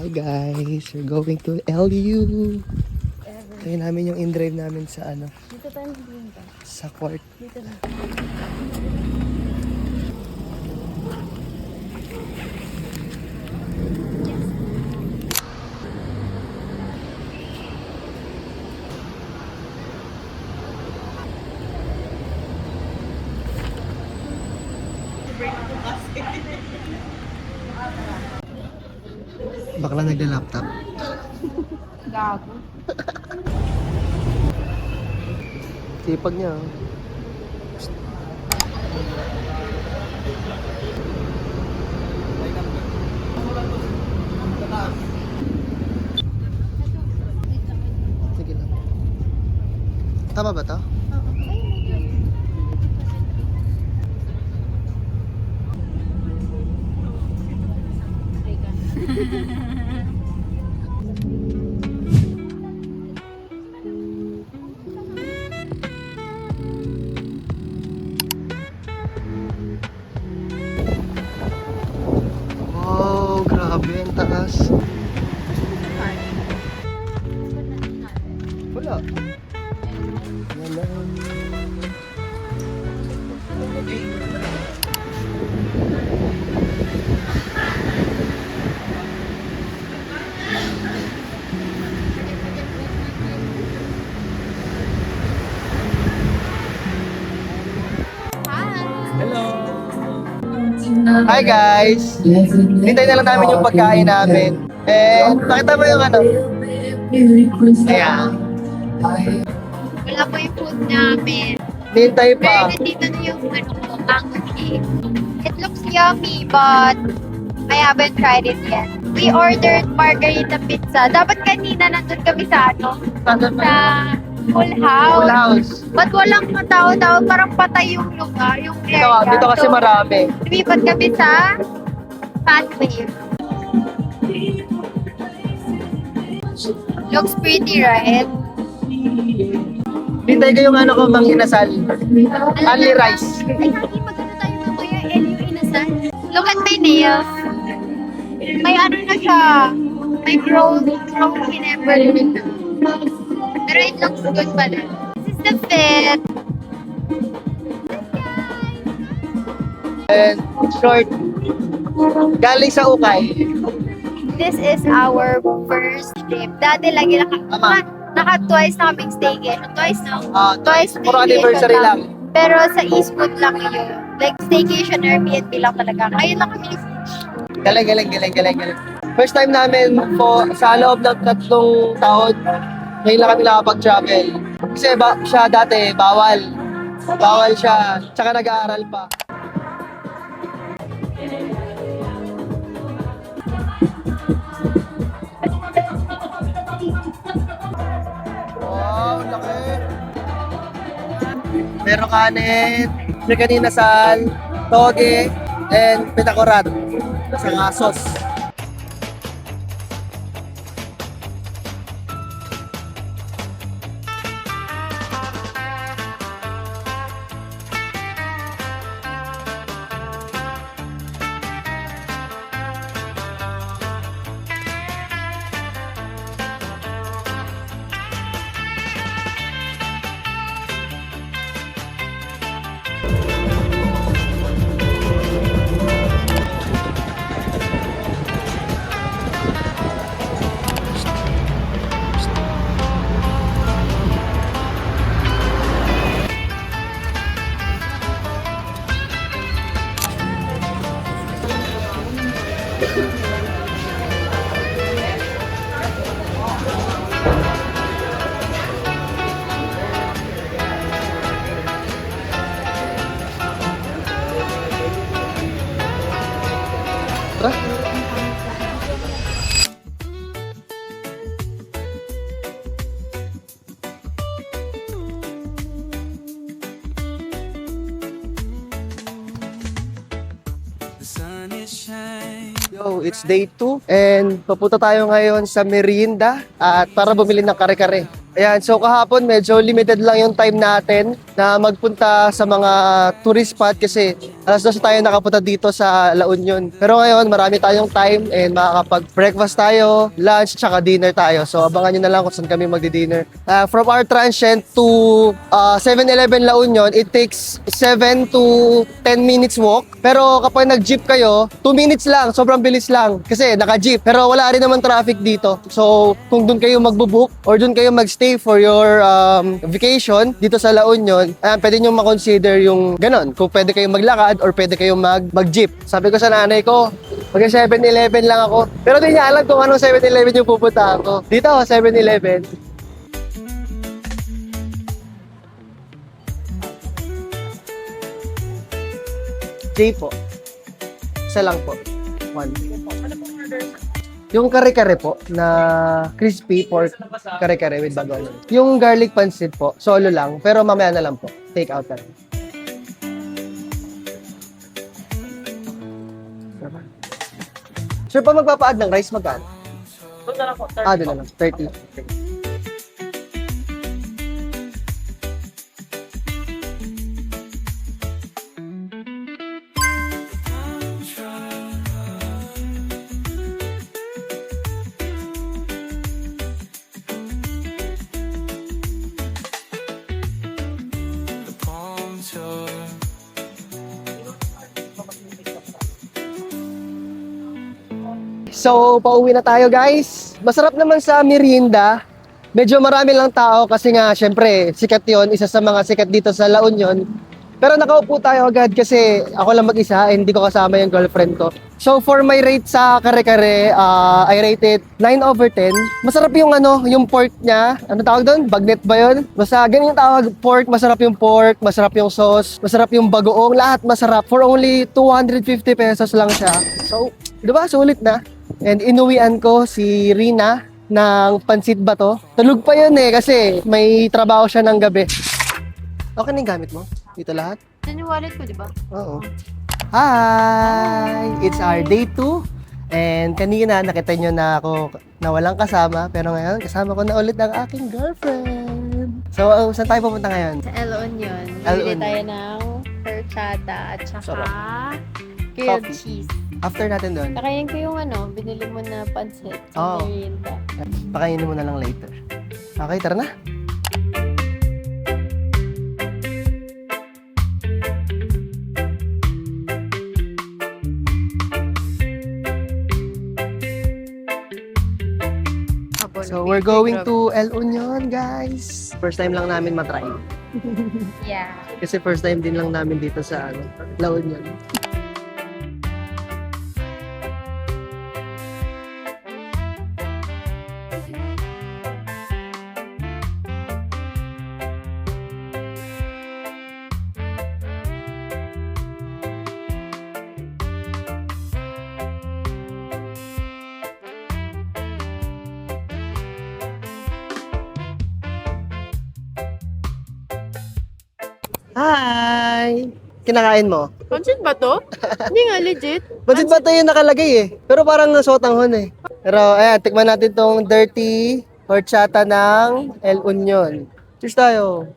Hi guys, we're going to LU. Tayo namin yung in-drive namin sa ano, Dito tayo magpunta. sa court. Dito na. Bakla nagla-laptop. Gago. Sipag niya. Oh. Sige lang. Tama ba to? Oh, grabe ang taas. Wala. Yan lang. Hi guys! Hintay na lang namin yung pagkain namin. And pakita mo yung ano. Ayan. Wala po yung food namin. Hintay Pero pa. nandito na yung ano ko, mango cake. It looks yummy, but I haven't tried it yet. We ordered margarita pizza. Dapat kanina nandun kami sa ano, sa Full House. Full house. But walang matao-tao, parang patay yung lugar, yung area. Dito kasi So, marami. lumipat kami sa Fast Wave. Looks pretty, right? Hintay ko yung ano ko, Mang Inasal. Only rice. Ay, hindi maganda tayo mamaya. Yung inasal. Look at my nails. May ano na siya. May growth in everything na. Pero it looks good pala. This is the fit. And short. Galing sa Ukay. This is our first trip. Dati lagi Tama. naka-twice na kaming staycation. Twice na. Twice. Puro staycation anniversary lang. Pero sa Eastwood lang yun. Like staycation Airbnb lang talaga. Ngayon lang kami ni Fish. Galing. First time namin po sa loob ng 3 taon. Ngayon lang kami nakapag-travel. Kasi siya dati, bawal. Bawal siya. Tsaka nag-aaral pa. Wow, laki. Meron kanin, chicken inasal, toge, and pitakorat. Sa sauce. Tara. Yo, it's day 2 and papunta tayo ngayon sa Merienda at para bumili ng kare-kare. Ayan, so kahapon medyo limited lang yung time natin na magpunta sa mga tourist spot kasi Alas 12 tayo nakapunta dito sa La Union. Pero ngayon, marami tayong time and makakapag-breakfast tayo, lunch, tsaka dinner tayo. So, abangan nyo na lang kung saan kami magdi-dinner. From our transient to 7-Eleven La Union, it takes 7 to 10 minutes walk. Pero kapag nag-jeep kayo, 2 minutes lang. Sobrang bilis lang. Kasi naka-jeep. Pero wala rin naman traffic dito. So, kung doon kayo magbo-book or doon kayo magstay for your vacation dito sa La Union, pwede nyo makonsider yung ganon. Kung pwede kayong maglakad or pwede kayong mag-jeep. Sabi ko sa nanay ko, mag 7-Eleven lang ako. Pero di niya alam kung anong 7-Eleven yung pupunta ako. Dito, 7-Eleven. J po. Isa lang po. 1. Yung kare-kare po na crispy pork kare-kare with bagoong. Yung garlic pancit po, solo lang. Pero mamaya na lang po. Take out na lang. Sure pa magpapa-add ng rice magkano? Doon na lang po. 30 doon na lang. 30. Okay. So, pauwi na tayo guys. Masarap naman sa merienda. Medyo marami lang tao kasi nga, syempre, sikat yon, isa sa mga sikat dito sa La Union. Pero nakaupo tayo agad kasi ako lang mag-isa, hindi ko kasama yung girlfriend ko. So, for my rate sa kare-kare, I rate it 9/10. Masarap yung yung pork niya. Ano tawag doon? Bagnet ba yun? Basta ganyan yung tawag, pork. Masarap yung pork, masarap yung sauce, masarap yung bagoong. Lahat masarap. For only 250 pesos lang siya. So, di ba? Sulit na. And inuwian ko si Rina ng pansit bato. Tulog pa yun kasi may trabaho siya ng gabi. Okay na yung gamit mo? Dito lahat? Yan yung wallet ko, di ba? Oo. Hi! It's our day 2. And kanina nakita nyo na ako na walang kasama. Pero ngayon kasama ko na ulit ang aking girlfriend. So, saan tayo pupunta ngayon? Sa El Union. El Bili Union. tayo ng horchata at saka Sarap. grilled Coffee. cheese. After natin doon, Kakain ko yung binili mo na pancit Oh. sa merienda. pakainin mo na lang later. Okay, tara na. So, we're going to El Union, guys. First time lang namin matry. Yeah. Kasi first time din lang namin dito sa La Union. Hi! Kinakain mo? Pancit ba to? Hindi nga, legit. Pansit ba ito yung nakalagay Pero parang sotanghon Pero ayan, tikman natin tong dirty horchata ng El Union. Cheers tayo.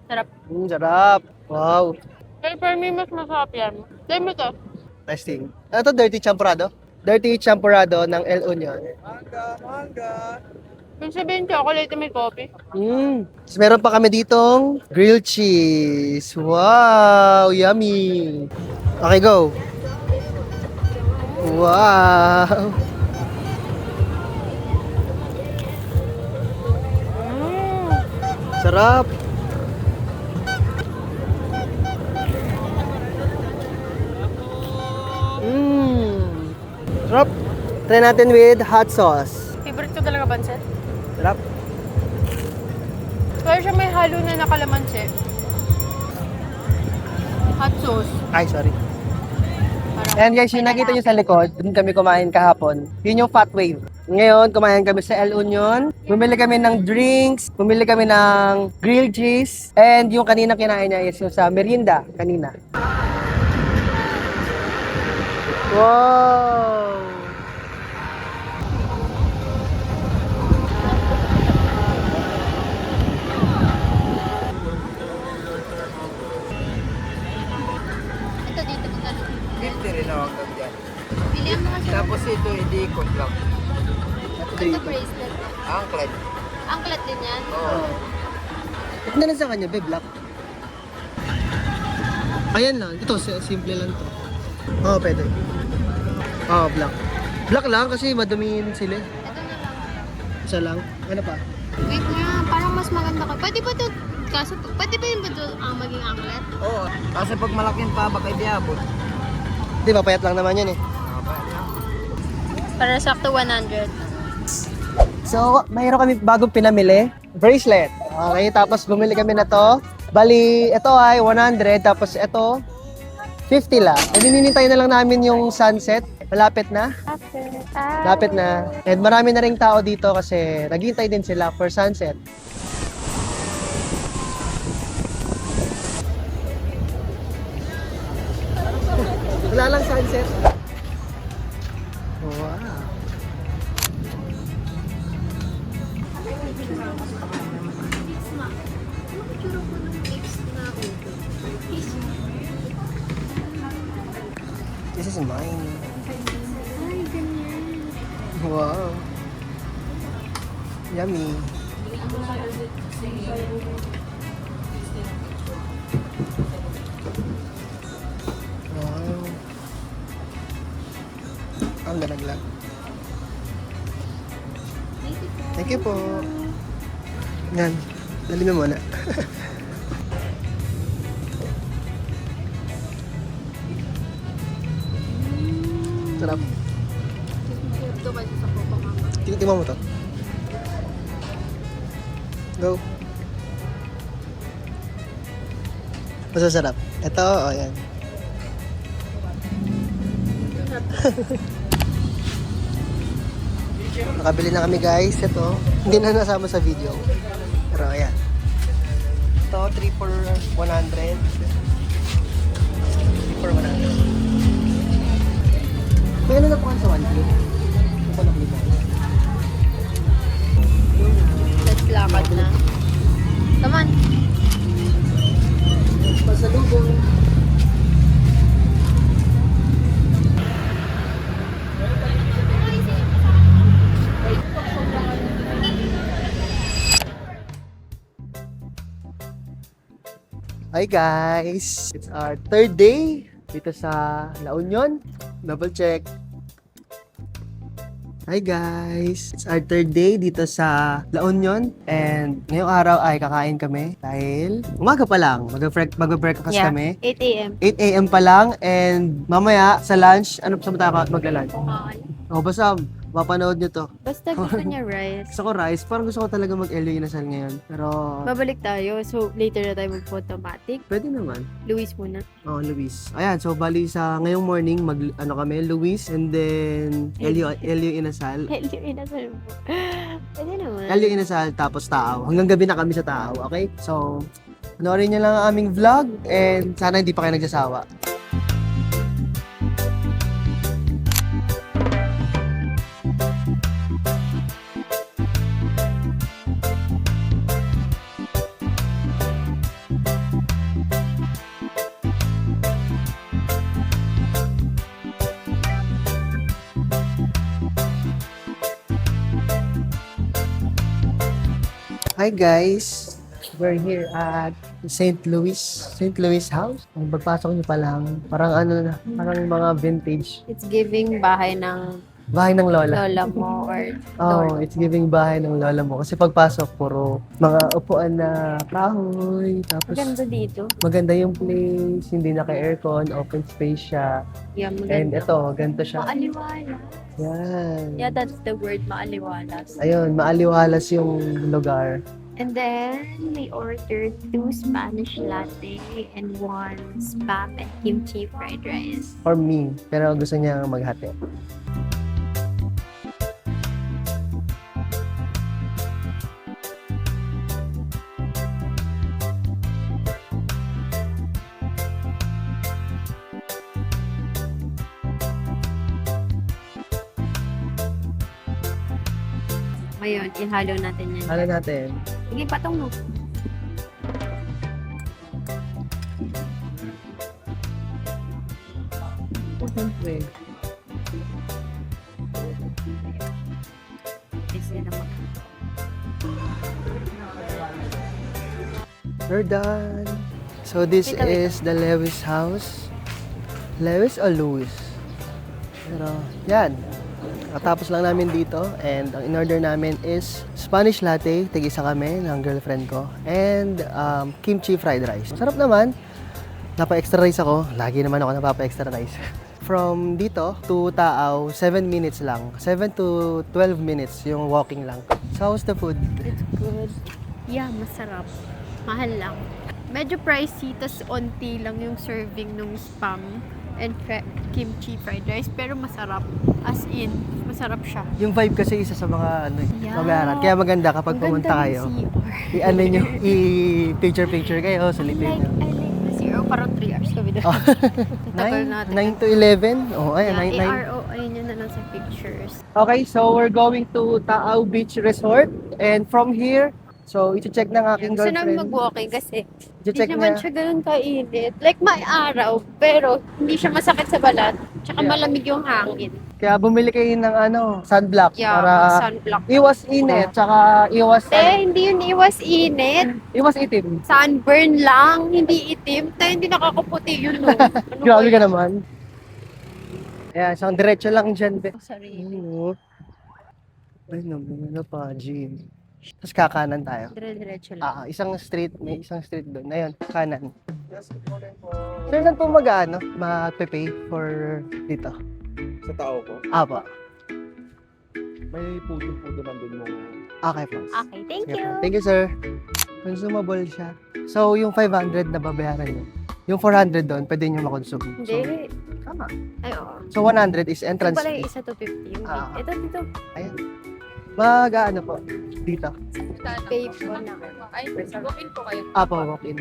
Sarap. Sarap. Wow. Pero for me, mas masarap yan. Try mo to. Testing. Ano to? Dirty champurrado? Dirty champurrado ng El Union. Kung sabihin chocolate, may coffee. Tapos meron pa kami ditong grilled cheese. Wow! Yummy! Okay, go! Wow! Sarap! Sarap! Try natin with hot sauce. Favorite ko talaga pancit. Sarap! Pero siya may halo na nakalamansi. Hot sauce. Ay, sorry. Parang And guys, yung nakita nyo sa likod, dun kami kumain kahapon, yun yung Fat Wave. Ngayon, kumain kami sa El Union. Bumili kami ng drinks, bumili kami ng grilled cheese, and yung kanina kinain niya is yung sa merienda kanina. Wow! ito dito. hindi ikot lang. Ito bracelet. Anklet. Anklet din yan. Oo. Ito na lang sa kanya, be, black. Ayan lang. Ito, simple lang to. Oo, pwede. Oo, black. Black lang kasi madumihin sila. Ito na lang. Isa lang. Ano pa? Wait nga, parang mas maganda ka. Pwede ba ito, kaso, pwede ba yun ba ito ang maging anklet? Oo. Kasi pag malaking pa, baka hindi abot. Di ba, payat lang naman yan eh. Para sakto 100. So, mayroon kami bagong pinamili. Bracelet. Okay, tapos bumili kami na to. Bali, ito ay 100, tapos ito 50 lang. Naninintay na lang namin yung sunset. Malapit na. Malapit na. And marami na ring tao dito kasi naghihintay din sila for sunset. Wala lang sunset. Wow. This is mine. Ay, ganyan. Wow. Yummy. Wow. Ang lalaglag. Thank you po. Yan. Dali mo muna. Sarap. Ito ba sa popo mama? Tingnan mo to. Go. Masasarap. Ito, o yan. Nakabili na kami guys. Ito. Hindi na nasama sa video. Pero ayan. Ito, 3 for 100. 3 for 100. May ano na po sa 1K? Ito na po. Let's lakad na. Come on. Pasalubong. Hi guys! It's our third day dito sa La Union. Double check. Hi guys! It's our third day dito sa La Union. And ngayong araw ay kakain kami dahil umaga pa lang. Mag-breakfast kami. 8 a.m. 8 a.m. pa lang. And mamaya sa lunch, ano pa tayo magla-lunch? O basta mapanood nyo to. Basta gusto niya rice. Gusto ko rice. Parang gusto ko talaga mag-LU Inasal ngayon. Pero Babalik tayo. So, later na tayo mag-photomatic. pwede naman. Luis muna. Oh, Luis. Ayan, so bali sa ngayong morning, kami, Luis, and then LU Inasal. Hello, inasal mo. Pwede naman. LU Inasal, tapos Taaw. Hanggang gabi na kami sa Taaw, okay? So, panoorin nyo lang ang aming vlog, and sana hindi pa kayo nagsasawa. Hi guys! We're here at St. Louis House. Ang pagpasok nyo pa lang, parang parang mga vintage. It's giving bahay ng Bahay ng lola. lola mo or Oh, lord. it's giving bahay ng lola mo. Kasi pagpasok, puro mga upuan na kahoy. Tapos Maganda dito. maganda yung place, hindi naka-aircon, open space siya. Yeah, And maganda. ito, ganito siya. Maaliwalas. Yan. Yeah, that's the word, maaliwalas. Ayun, maaliwalas yung lugar. And then, we ordered 2 Spanish latte and 1 spam and kimchi fried rice. For me. Pero gusto niya maghati. Ngayon, ihalo natin yan. Hala natin. Sige, patong mo. Siyempre. We're done. So this is the Lewis house. Lewis o Louis? Pero yan. Katapos lang namin dito and ang in-order namin is Spanish latte, tig-isa kami ng girlfriend ko, and kimchi fried rice. Sarap naman. Napa-extra rice ako. Lagi naman ako napapa-extra rice. From dito to Taaw, 7 minutes lang. 7 to 12 minutes yung walking lang. So how's the food? It's good. Yeah, masarap. Mahal lang. Medyo pricey, tas onti lang yung serving ng spam and kimchi fried rice. Pero masarap. As in, masarap siya. Yung vibe kasi isa sa mga Yeah. mabayaran. Kaya maganda kapag Ang pumunta ganda kayo. ng CR. I-ano nyo, i-picture-picture kayo, I sulitin like, nyo. I like the CR. Parang 3 hours kami doon. Oh. Tagal natin. 9 to 11? Oh, ayan, Yeah, 9. ARO, ayun yun na lang sa pictures. Okay, so we're going to Taaw Beach Resort. And from here, so iti-check ng aking Gusto namin girlfriend. mag-walking kasi Iti-check hindi naman niya. siya ganun kainit. Like may araw, pero hindi siya masakit sa balat. Tsaka Yeah. malamig yung hangin. Kaya bumili kayo ng sunblock Yeah, para sunblock. iwas init, tsaka iwas, Hindi yun iwas init. iwas itim. Sunburn lang, hindi itim. Hindi nakakaputi yun, no? Ano Grabe ba ka yun? naman. Ayan, isang diretso lang dyan, be. Oh, sorry. Ano? Ay, naman pa, Jim. Tapos kakanan tayo. Dire-diretso lang. Isang street, may isang street doon. Ayun, kanan. Sir, saan po mag-pay for dito? Sa tao ko, Apa. may puto-puto nandun mo. Okay po. Okay, thank Sige you. po. Thank you, sir. Consumable siya. So, yung 500 na babayaran nyo, yung 400 doon, pwede nyo makonsume. Hindi. Tama. Ay, oo. So, 100 is Ito entrance pala yung fee. isa to 50. Yung Ah. ito, dito. Mag-ano po, dito. Pay po na. Ay, walk-in po kayo. Apo, walk-in.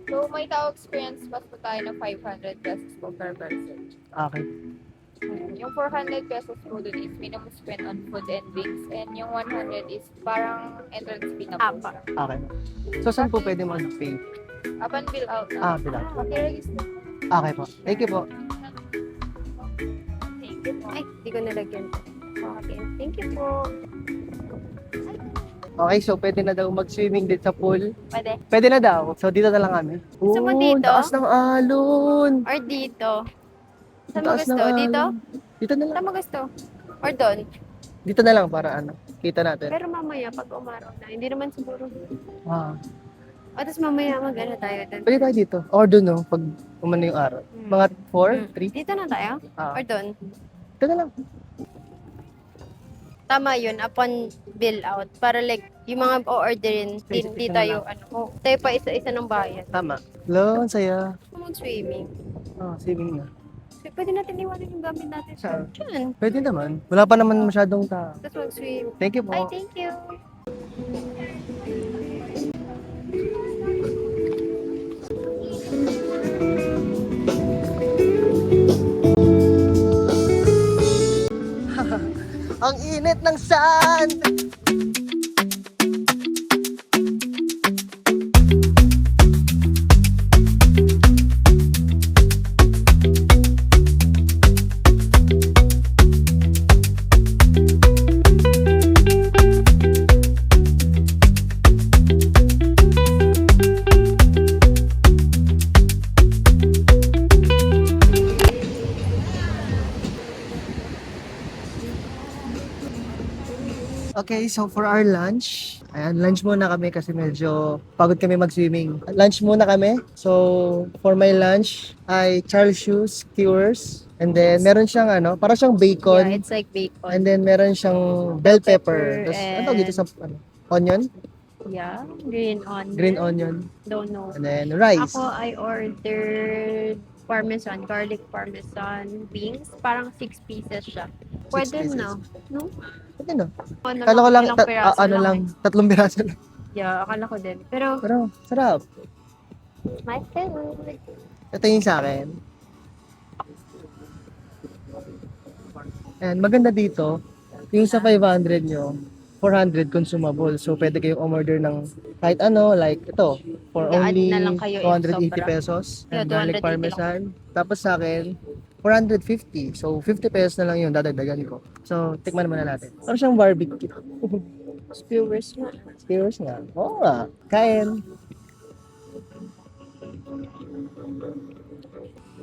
So, may tao experience pass po tayo ng 500 pesos po per person. Okay. Yung 400 pesos po dun is minimum spend on food and drinks. And yung 100 is parang entrance fee na po. Apa. Okay. So, saan po pwede mag-pay? Upon bill out na. Bilang. Pag-register. Okay po. Thank you po. Thank you po. Ay, di ko nalagyan. Okay, thank you po. Okay, so pwede na daw mag-swimming din sa pool. Pwede. Pwede na daw. So, dito na lang kami. Gusto mo dito? Taas ng alon. Or dito. Saan mo Taas gusto? ng alon. Dito? Dito na lang. Saan mo gusto? Or doon? Dito na lang para kita natin. Pero mamaya, pag umaraw na, hindi naman siguro. Ah, O, tapos mamaya mag-ano tayo doon. pwede tayo dito. Or doon, no? Pag umano yung araw. Hmm. Mga 4, Hmm. 3. Dito na tayo? Or doon? Dito na lang. Tama yun, upon bill out. Para like, yung mga o-orderin, Isa-isa hindi na tayo, tayo pa isa-isa ng bayan. Tama. Hello, ang saya. Mag-swimming. Swimming na. Pwede natin iwanan yung gamit natin. Saan? Diyan. Pwede naman. Wala pa naman masyadong tao. Tapos mag-swim. Thank you Ay, po. thank you. Ang init ng sand! Okay, so for our lunch, ayan, lunch muna kami kasi medyo pagod kami mag-swimming. Lunch muna kami. So, for my lunch ay Charles Shoes, skewers, and then meron siyang para siyang Yeah, bacon, it's like bacon. and then meron siyang bell pepper. Pepper Tapos, ano tawag dito sa, onion? Yeah, green onion. Green onion. Don't know. And then rice. Ako, I ordered parmesan, garlic parmesan wings. Parang 6 pieces siya. Pwede pieces. na. No? Pwede no? Ano Kala ko lang, ilang piraso lang, 3 piraso lang. Yeah, akala ko din. Pero, Pero, sarap. my favorite. Ito yung sa akin. And maganda dito, yung sa 500 nyo, 400 consumable. So, pwede kayong umorder ng kahit like ito, for Mag-a-add only na lang kayo if 280 sobra. pesos. Yeah, And garlic 280 parmesan. Tapos sa akin, 450. So, 50 pesos na lang yun, dadagdagan ko. So, tikman naman na natin. Parang siyang barbecue. Skewers nga. Skewers nga. Oo nga. Kain.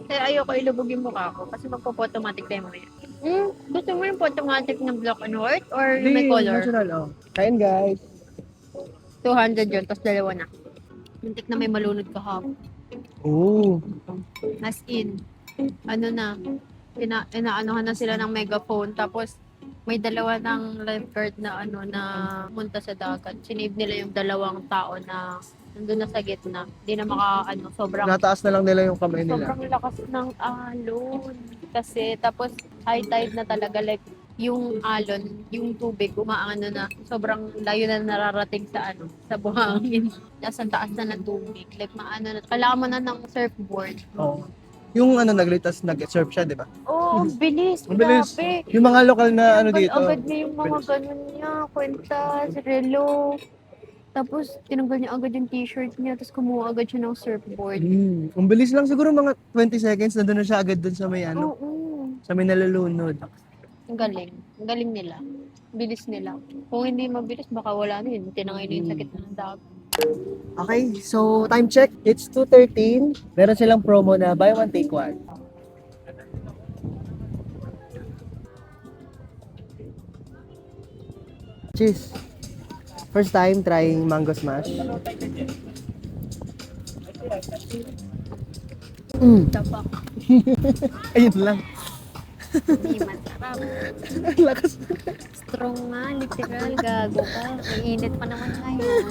Kaya ayoko ilubog yung mukha ko kasi magpo-photomatic tayo mamaya. Gusto mo yung photomatic na black and white or yung may color? Natural, oh. Kain, guys. 200 yun, tapos dalawa na. Muntik na may malunod ka hapon. Oo. As in, ano na, inaanohan na sila ng megaphone, tapos may dalawa ng lifeguard na ano na munta sa dagat. Sinave nila yung dalawang tao na nandun na sa gitna. Hindi na sobrang Nataas na lang nila yung kamay nila. sobrang lakas ng alon. Kasi tapos high tide na talaga, like yung alon, yung tubig umaano na, sobrang layo na nararating sa sa buhangin. Nasa taas na ng tubig. Like maano na, kailangan mo na ng surfboard. Oo. Yung nag-surf siya, di ba? Oh, bilis. Ang bilis. Grabe. Yung mga lokal na dito. Agad niya yung mga Bilis. ganun niya, kwentas, relo. Tapos, tinanggal niya agad yung t-shirt niya, tapos kumuha agad siya ng surfboard. Ang bilis lang siguro mga 20 seconds, nandun na siya agad dun sa may Oo. sa may nalulunod. Ang galing. Ang galing nila. Bilis nila. Kung hindi mabilis, baka wala na yun. Tinangay na yung sakit ng dagat. Okay, so time check. It's 2:13. Meron silang promo na buy one, take one. Cheers. First time trying mango smash. Tapak. Ayun lang. Hindi masarap. Lakas. Strong nga, literal. Gago ka. Mainit pa naman ngayon.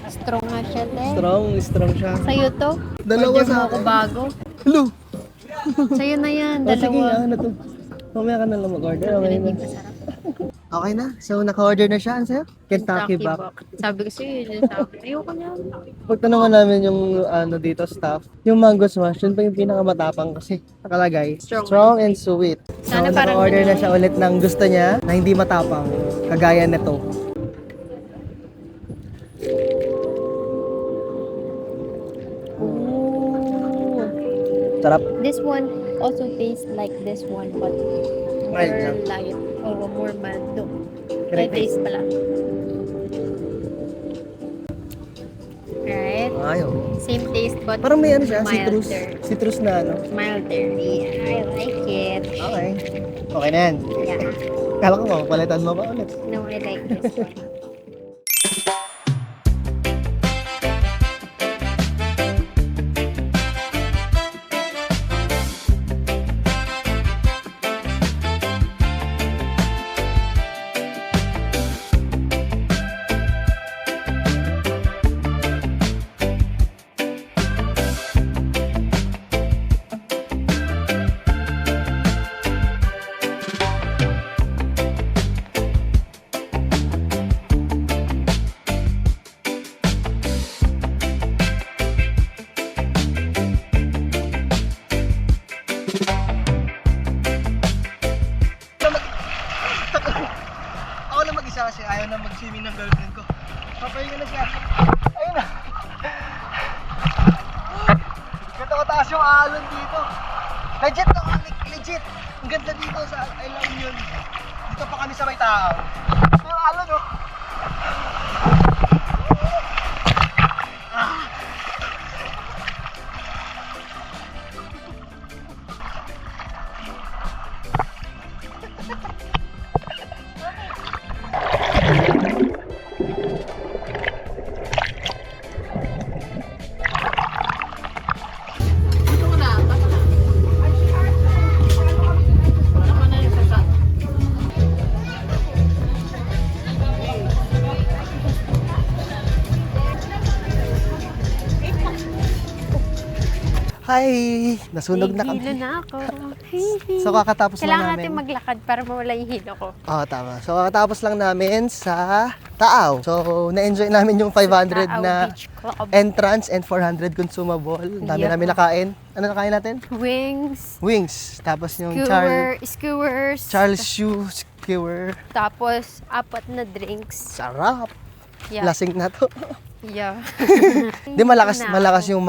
Strong nga siya, te. Strong siya. Sa'yo to? Dalawa Order sa mo ako akin. bago. Hello. Sa'yo na yan, Oh, sige, dalawa. ano to? Mamaya ka na lang mag-order. Okay Hindi na. masarap. Okay na. So, naka-order na siya. Ano sa'yo? Kentucky Back. Back. Sabi ko sa'yo, yun yung sabi. Ayoko niya. Pagtanungan namin yung dito staff, yung mango smash, yun pa yung pinakamatapang kasi nakalagay, Strong. strong and sweet. So, Sana parang naka-order na ano- siya ulit ng gusto niya na hindi matapang, kagaya nito. Ooh. Sarap. This one also tastes like this one, but more Mild lang. light. Oh, more mild. No. Correct. May taste pala. Right? Ayaw. Same taste, but Parang may ano siya, citrus. milder. Citrus na ano. Milder. Yeah, I like it. Okay. Okay na yan. Yeah. Kala ko mapapalitan mo pa ulit. No, I like this one. Ako lang mag-isa kasi ayaw na mag-swimming ng girlfriend ko. Papahinga na siya. Ayun na. Ganda kataas yung alon dito. Legit na, legit. Ang ganda dito sa I Love Yun. Dito pa kami sa may tao. Ito yung alon, oh. Hi! Nasunog na Hilo kami. na ako. So kakatapos lang Kailangan natin namin. maglakad para mawala yung hilo ko. Oo, tama. So kakatapos lang namin sa Taaw. So na-enjoy namin yung 500 Taaw na Beach Club. entrance and 400 consumable. Dami Yup. namin nakain. Ano nakain natin? Wings, Wings. Tapos yung skewers, Charles Shoe Skewer. tapos 4 na drinks. Sarap. Yeah. Lasing na to. Yeah. Di malakas Na malakas ako. yung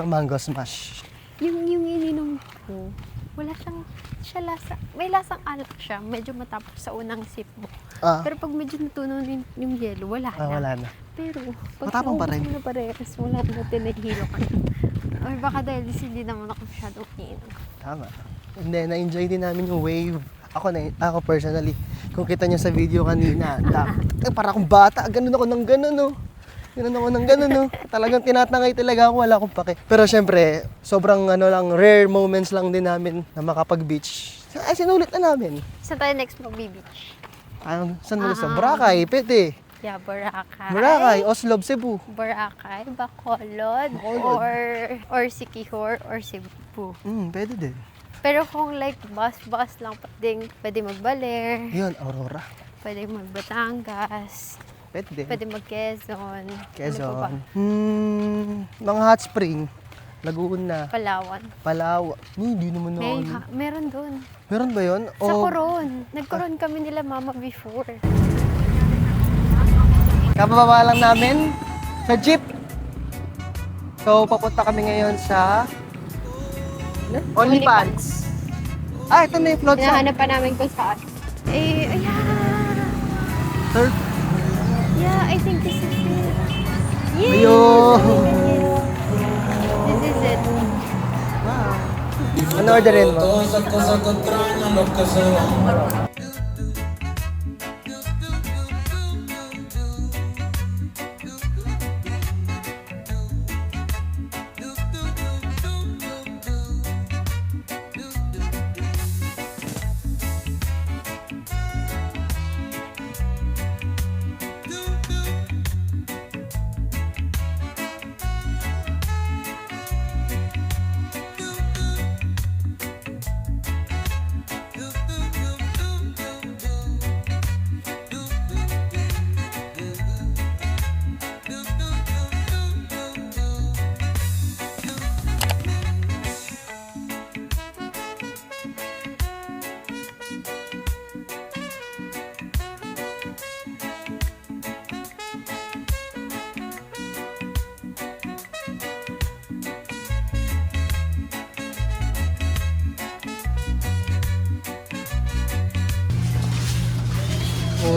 mango smash. Yung ininom ko, wala siya lasa. May lasang alak siya. Medyo matapos sa unang sip mo. Ah, Pero pag medyo natunaw yung yelo, wala na. wala na. Pero, pag Matapang pa rin. naubos mo na parehas, wala na tinahilo ka na. Or baka dahil hindi naman ako masyadong inom. Tama. Hindi, na-enjoy din namin yung wave. Ako personally, kung kita nyo sa video kanina, para akong bata, ganun ako ng ganun, no. Ganun ako ng ganun, no. Talagang tinatangay talaga ako, wala akong pake. Pero syempre, sobrang rare moments lang din namin na makapag-beach. Ay, sinulit na namin. Saan tayo next mag-beach? Saan mo gusto? Boracay, pwede. Yeah, Boracay. Boracay, Oslob, Cebu. Boracay, Bacolod, or Siquijor, or Cebu. Pwede din. Pero kung like bus lang, pwede mag-Baler, Yun, Aurora. pwede mag-Batangas, Pwede din. pwede mag-Quezon. Ano pa ba? Quezon. Mga hot spring. Laguna. Palawan. Palawa. Hindi naman na. Meron doon. Meron ba yun? Sa Coron. Nag-Coron kami nila mama before. Kabababa lang namin sa jeep. So, papunta kami ngayon sa OnlyFans. Ito na yung float sa Hinahanap pa namin kung saan. Ayan. surf. Yeah, I think this is it. Yes! Ayun. This is it. Wow. Ano orderin mo?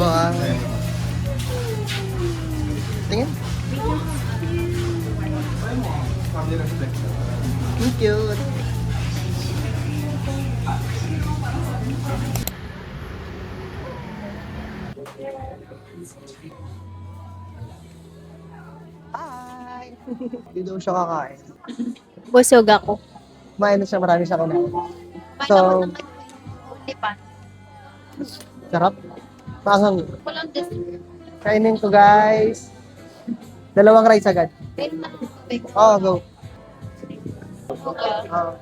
Wow. Tingin. Thank you. Hi! Hindi daw siya kakain. Busog ako. Kumain na siya, marami siya kumain. May So, ako naman. Di ba? sarap. Panghang. Walang dessert. Kainin ko, guys. 2 rice agad. Wait na. Wait. Oh, go. Ah.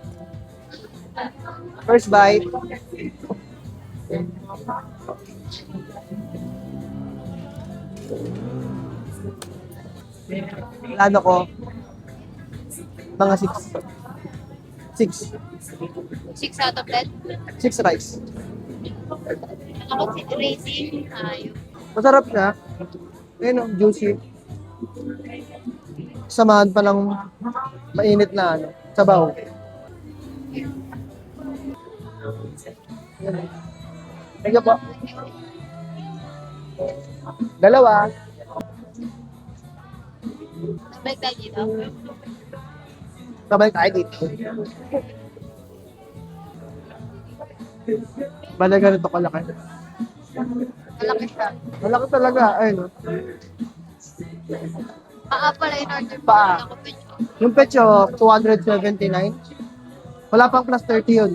First bite. Ano ko? Mga 6. 6. 6 out of 10. 6 rice. Ako si Tracy. Ayun. Masarap siya. Ayun, juicy. Samahan pa ng mainit na sabaw. Thank you po. 2. Sabay tayo dito. Sabay tayo dito. Bala ganito kalaki. Malaki siya. Malaki talaga. Ayun. Paa pala in order mo. Paa. Ako picture. Yung pecho, 279. Wala pang plus 30 yun.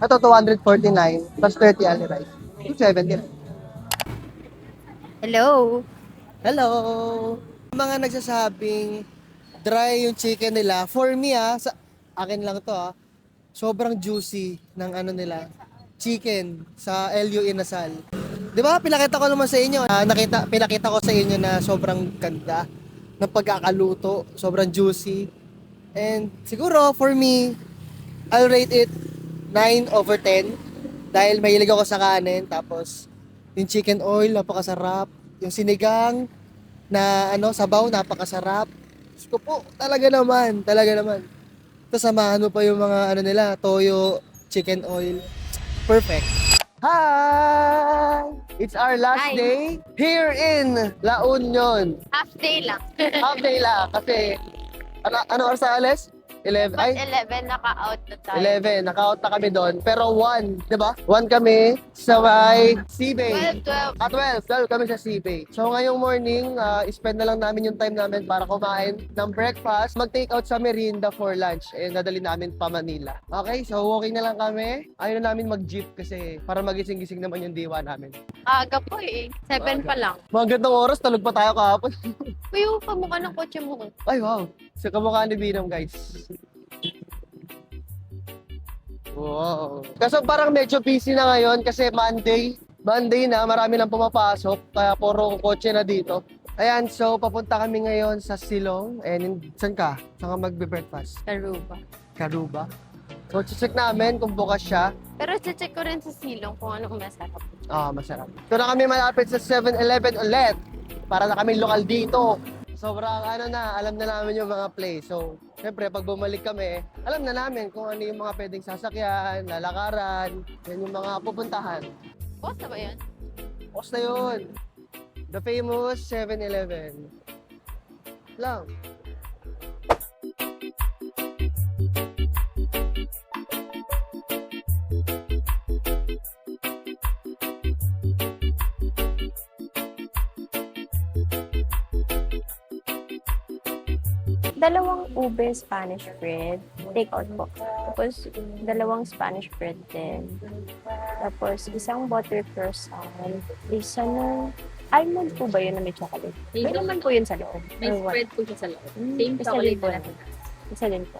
Ito, 249 plus 30 ali rice. 270. Hello. Hello! Mga nagsasabing dry yung chicken nila. For me sa akin lang to sobrang juicy ng nila, chicken sa LU Inasal. 'Di ba? Pinakita ko naman sa inyo. Pinakita ko sa inyo na sobrang ganda ng pagkakaluto, sobrang juicy. And siguro for me, I'll rate it 9/10 dahil mahilig ako sa kanin, tapos yung chicken oil napakasarap, yung sinigang na sabaw napakasarap. Diyos ko po, talaga naman. Tapos samahan mo pa yung mga nila, toyo, chicken oil. Perfect. Hi! It's our last Hi. day here in La Union. Half day lang. Half day lang kasi ano oras na alis? 11, But ay 11, naka-out na tayo. 11, naka-out na kami doon. Pero 1, di ba? 1 kami sa may Seabay. 12. At 12 kami sa Seabay. So ngayong morning, spend na lang namin yung time namin para kumain ng breakfast, mag-take out sa merienda for lunch. Eh, nadali namin pa Manila. Okay, so walking na lang kami. Ayaw na namin mag-jeep kasi para magising-gising naman yung diwa namin. Aga po eh. 7 pa lang. Mga gandang oras, talog pa tayo kahapon. Kuya, pamukha ng kotse mo. Ay, wow. Sa kamukha ni Binam, guys. Wow. Kaso parang medyo busy na ngayon kasi Monday. Monday na, marami nang pumapasok. Kaya puro kotse na dito. Ayan, so papunta kami ngayon sa Silong. And saan ka? Saan ka magbe-breakfast? Aruba. Karuba. So, check namin kung bukas siya. Pero check ko rin sa silong kung anong masarap. Masarap. Ito na kami malapit sa 7-Eleven ulit. Para na kami lokal dito. Sobrang alam na namin yung mga place. So, syempre, pag bumalik kami, alam na namin kung ano yung mga pwedeng sasakyan, lalakaran, yan yung mga pupuntahan. Boss na ba yun? Post na yun. The famous 7-Eleven. Lang. Dalawang ube Spanish bread, take out po. Tapos, dalawang Spanish bread din. Tapos, isang butter croissant. Isa na, almond po ba yun na may chocolate? May naman po yun sa loob. May Or what? spread po siya sa loob. Mm, Same isa chocolate din po. na Isa din po.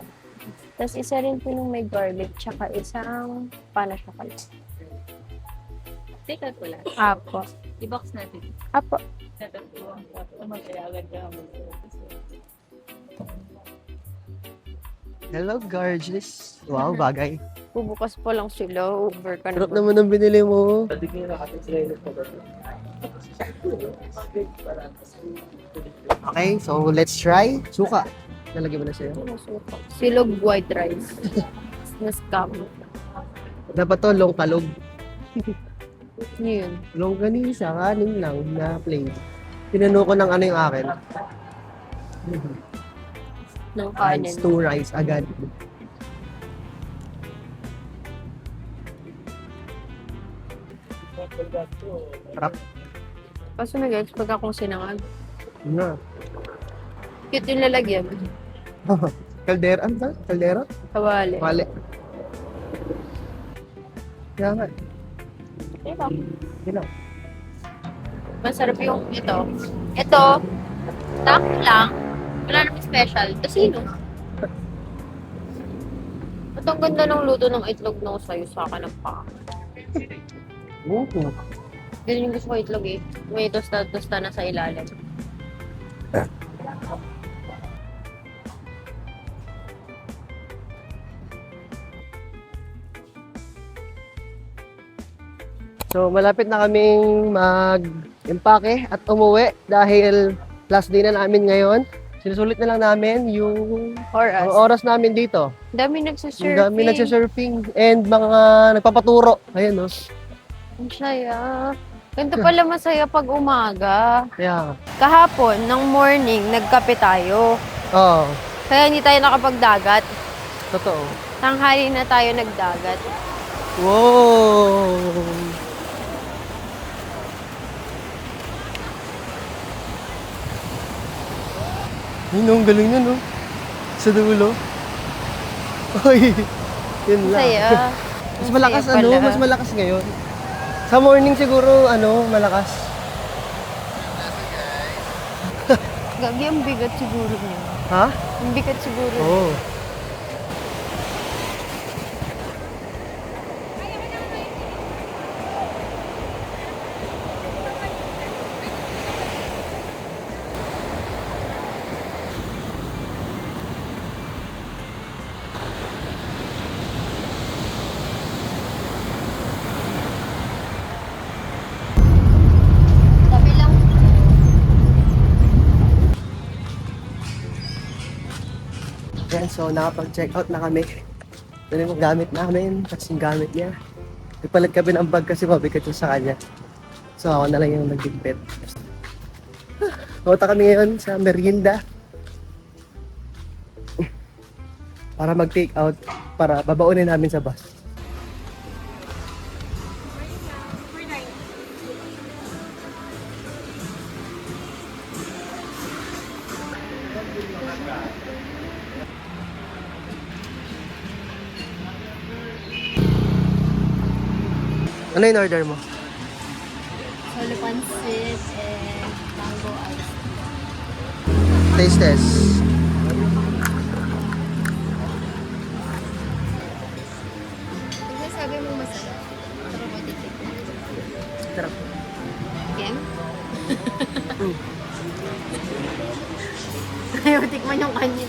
Tapos, isa rin po yung may garlic, tsaka isang pana chocolate. Take out ko lang. Apo. I-box natin. Apo. Hello, gorgeous. Wow, bagay. Bubukas po lang sila, over ka Sarap naman. naman ang binili mo. Okay, so let's try. Suka. Nalagyan mo na siya. Silog white rice. Na scam. Dapat to, long kalog. Yun. Long ganisa, kanin lang na plain. Tinano ko ng ano yung akin. Ng Rice, kanin. 2 rice agad. Sarap. Kaso nag-expect akong sinangag. Na. Cute yung lalagyan. Kaldera, ano ba? Kaldera? Kawali. Wale. Kaya nga. Diba? Yun lang. Masarap yung ito. Ito, taco lang. Wala naman special. Tosino. At ang ganda ng luto ng itlog nung sayo sa akin ng pa. Oo. Ganyan yung gusto ko itlog eh. May tosta na sa ilalim. So, malapit na kaming mag-impake at umuwi dahil last day na namin ngayon. Sinusulit na lang namin yung For us. oras namin dito. Dami Ang nagsasurfing. dami nagsasurfing and mga nagpapaturo. Ayun, no? Ang saya. Ganito pala masaya pag umaga. Kaya, Kahapon, ng morning, nagkape tayo. oh, Kaya hindi tayo nakapagdagat. totoo. Tanghali na tayo nagdagat. Wow! Yun, ang galing na, no? Sa dulo. Ay, yun lang. Masaya. Mas malakas, Masaya pala. mas malakas ngayon. Sa morning siguro, malakas. Gagi, ang bigat siguro niya. Ha? Ang bigat siguro. Oo. Tabi lang. Yan, so nakapag-check out na kami. Ito yung gamit namin, tapos yung gamit niya. Nagpalit kami ng bag kasi mabigat yung sa kanya. So So ako na lang yung nagligpit. Punta kami ngayon sa merienda. Para mag-take out, para babaunin namin sa bus. Ano yung order mo? Solo pancit and mango ice. Taste test. Kung sabi mo masarap, pero mo titik. Sarap. Again? Ayaw tikman yung kanya.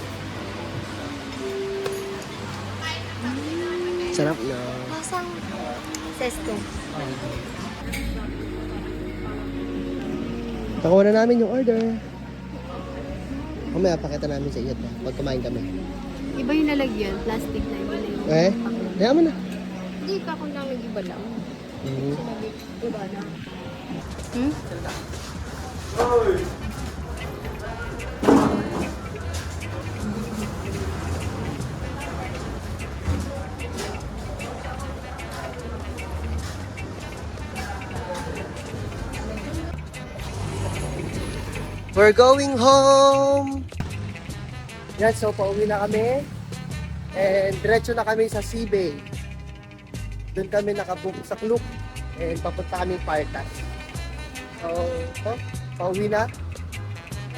Sarap na. Masang sesto. Nakuha na namin yung order. Mamaya pakita namin sa iyo to pag kumain kami. Iba yung nalagyan, plastic na iba na yung Eh? Kaya mo na. Hindi ka kung lang nag-iba lang. Mm. Sinabi, iba na. Hmm? We're going home! Yan, so pauwi na kami. And diretso na kami sa Seabay. Doon kami nakabook sa Klook. And papunta kami Partas. So, ito, pauwi na.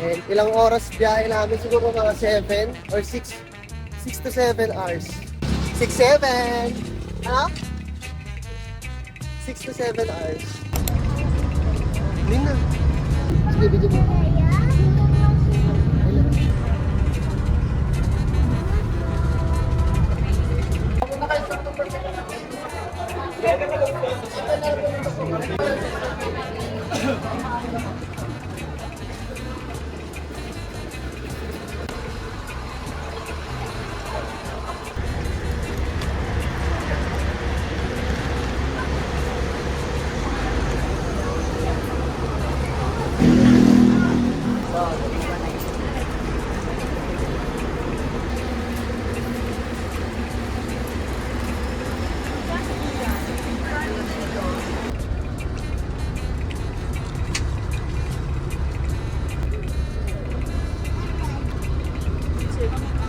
And ilang oras biyahe namin? Siguro mga 7 or 6 to 7 hours. 6-7! Ano? 6 to 7 hours. Hindi na. Sige, video mo.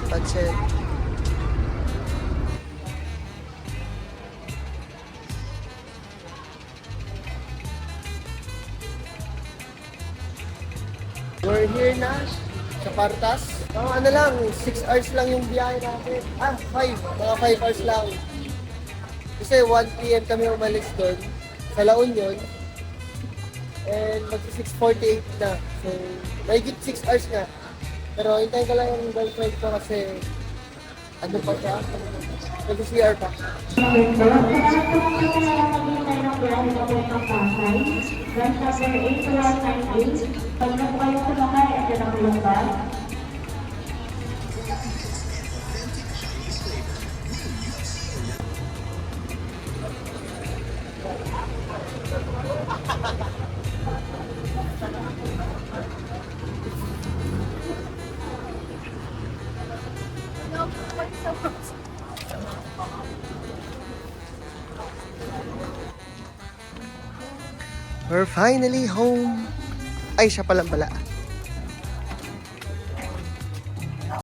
That's it. We're here na sa Partas. Ano lang, 6 hours lang yung biyahe natin. 5. Mga 5 hours lang. Kasi 1 PM kami umalis doon sa La Union. And mag-6:48 na. So, mahigit 6 hours na. Pero hintayin ko lang yung girlfriend ko kasi ano pa siya? Nag-CR pa. We're finally home. Ay, siya palang pala.